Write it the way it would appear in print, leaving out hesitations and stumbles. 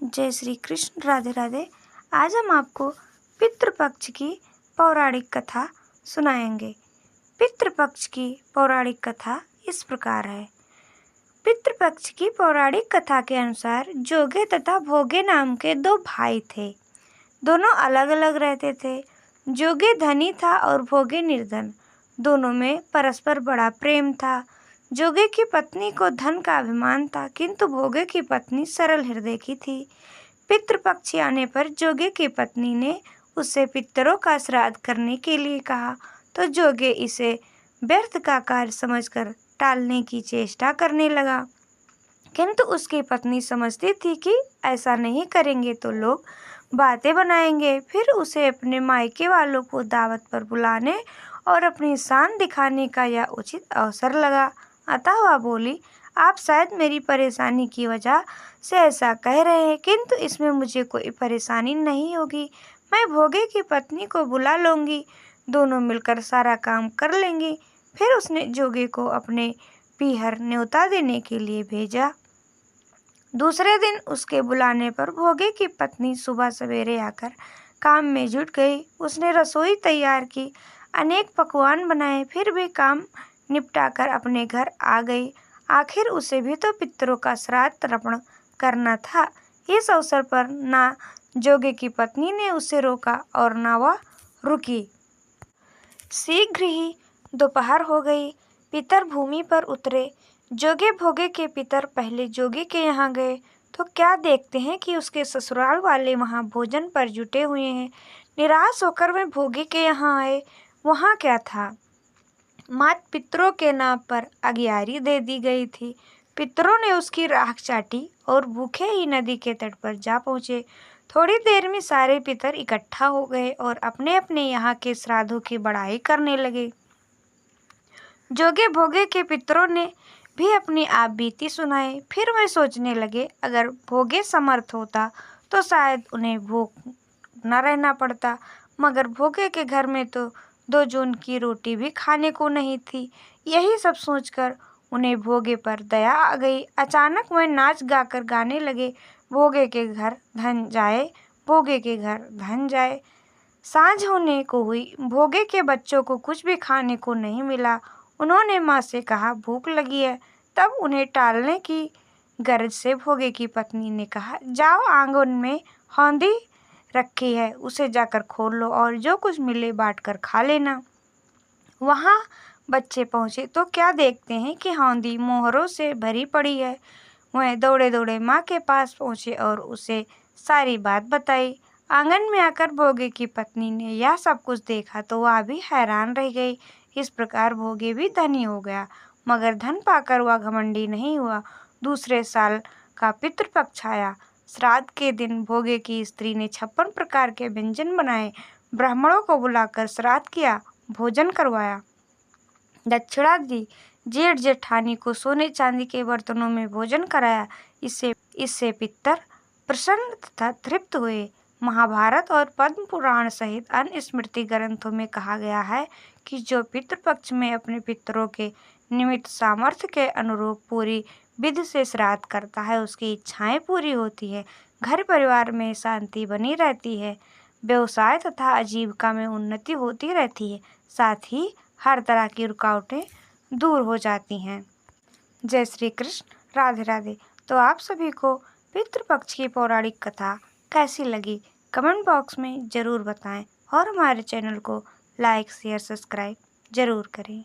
जय श्री कृष्ण, राधे राधे। आज हम आपको पितृपक्ष की पौराणिक कथा सुनाएंगे। पितृपक्ष की पौराणिक कथा इस प्रकार है। पितृपक्ष की पौराणिक कथा के अनुसार जोगे तथा भोगे नाम के दो भाई थे। दोनों अलग अलग रहते थे। जोगे धनी था और भोगे निर्धन। दोनों में परस्पर बड़ा प्रेम था। जोगे की पत्नी को धन का अभिमान था, किंतु भोगे की पत्नी सरल हृदय की थी। पितृपक्ष आने पर जोगे की पत्नी ने उससे पितरों का श्राद्ध करने के लिए कहा, तो जोगे इसे व्यर्थ का कार्य समझकर टालने की चेष्टा करने लगा। किंतु उसकी पत्नी समझती थी कि ऐसा नहीं करेंगे तो लोग बातें बनाएंगे। फिर उसे अपने मायके वालों को दावत पर बुलाने और अपनी शान दिखाने का यह उचित अवसर लगा। अतः वह बोली, आप शायद मेरी परेशानी की वजह से ऐसा कह रहे हैं, किंतु इसमें मुझे कोई परेशानी नहीं होगी। मैं भोगे की पत्नी को बुला लूंगी, दोनों मिलकर सारा काम कर लेंगी। फिर उसने जोगे को अपने पीहर न्योता देने के लिए भेजा। दूसरे दिन उसके बुलाने पर भोगे की पत्नी सुबह सवेरे आकर काम में जुट गई। उसने रसोई तैयार की, अनेक पकवान बनाए, फिर भी काम निपटाकर अपने घर आ गई। आखिर उसे भी तो पितरों का श्राद्ध तर्पण करना था। इस अवसर पर ना जोगे की पत्नी ने उसे रोका और ना वह रुकी। शीघ्र ही दोपहर हो गई। पितर भूमि पर उतरे। जोगे भोगे के पितर पहले जोगे के यहाँ गए तो क्या देखते हैं कि उसके ससुराल वाले वहाँ भोजन पर जुटे हुए हैं। निराश होकर वे भोगे के यहाँ आए। वहाँ क्या था, मात पितरों के नाम पर अगियारी दे दी गई थी। पितरों ने उसकी राख चाटी और भूखे ही नदी के तट पर जा पहुँचे। थोड़ी देर में सारे पितर इकट्ठा हो गए और अपने अपने यहाँ के श्राद्धों की बड़ाई करने लगे। जोगे भोगे के पितरों ने भी अपनी आप बीती सुनाई। फिर वे सोचने लगे, अगर भोगे समर्थ होता तो शायद उन्हें भूख न रहना पड़ता, मगर भोगे के घर में तो 2 जून की रोटी भी खाने को नहीं थी। यही सब सोचकर उन्हें भोगे पर दया आ गई। अचानक वह नाच गाकर गाने लगे, भोगे के घर धन जाए, भोगे के घर धन जाए। सांझ होने को हुई। भोगे के बच्चों को कुछ भी खाने को नहीं मिला। उन्होंने माँ से कहा, भूख लगी है। तब उन्हें टालने की गर्ज से भोगे की पत्नी ने कहा, जाओ, आंगन में हौंदी रखी है, उसे जाकर खोल लो और जो कुछ मिले बांट कर खा लेना। वहाँ बच्चे पहुँचे तो क्या देखते हैं कि हौंदी मोहरों से भरी पड़ी है। वह दौड़े दौड़े माँ के पास पहुँचे और उसे सारी बात बताई। आंगन में आकर भोगे की पत्नी ने यह सब कुछ देखा तो वह भी हैरान रह गई। इस प्रकार भोगे भी धनी हो गया, मगर धन पाकर वह घमंडी नहीं हुआ। दूसरे साल का पितृपक्ष आया। श्राद्ध के दिन भोगे की स्त्री ने 56 प्रकार के व्यंजन बनाए, ब्राह्मणों को बुलाकर श्राद्ध किया, भोजन करवाया, दक्षिणा दी। जेठ जेठानी को सोने चांदी के बर्तनों में भोजन कराया। इससे पितर प्रसन्न तथा तृप्त हुए। महाभारत और पद्म पुराण सहित अन्य स्मृति ग्रंथों में कहा गया है कि जो पितृपक्ष में अपने पितरों के निमित्त सामर्थ्य के अनुरूप पूरी विधि से श्राद्ध करता है, उसकी इच्छाएं पूरी होती है, घर परिवार में शांति बनी रहती है, व्यवसाय तथा आजीविका में उन्नति होती रहती है, साथ ही हर तरह की रुकावटें दूर हो जाती हैं। जय श्री कृष्ण, राधे राधे। तो आप सभी को पितृपक्ष की पौराणिक कथा कैसी लगी कमेंट बॉक्स में ज़रूर बताएं और हमारे चैनल को लाइक शेयर सब्सक्राइब ज़रूर करें।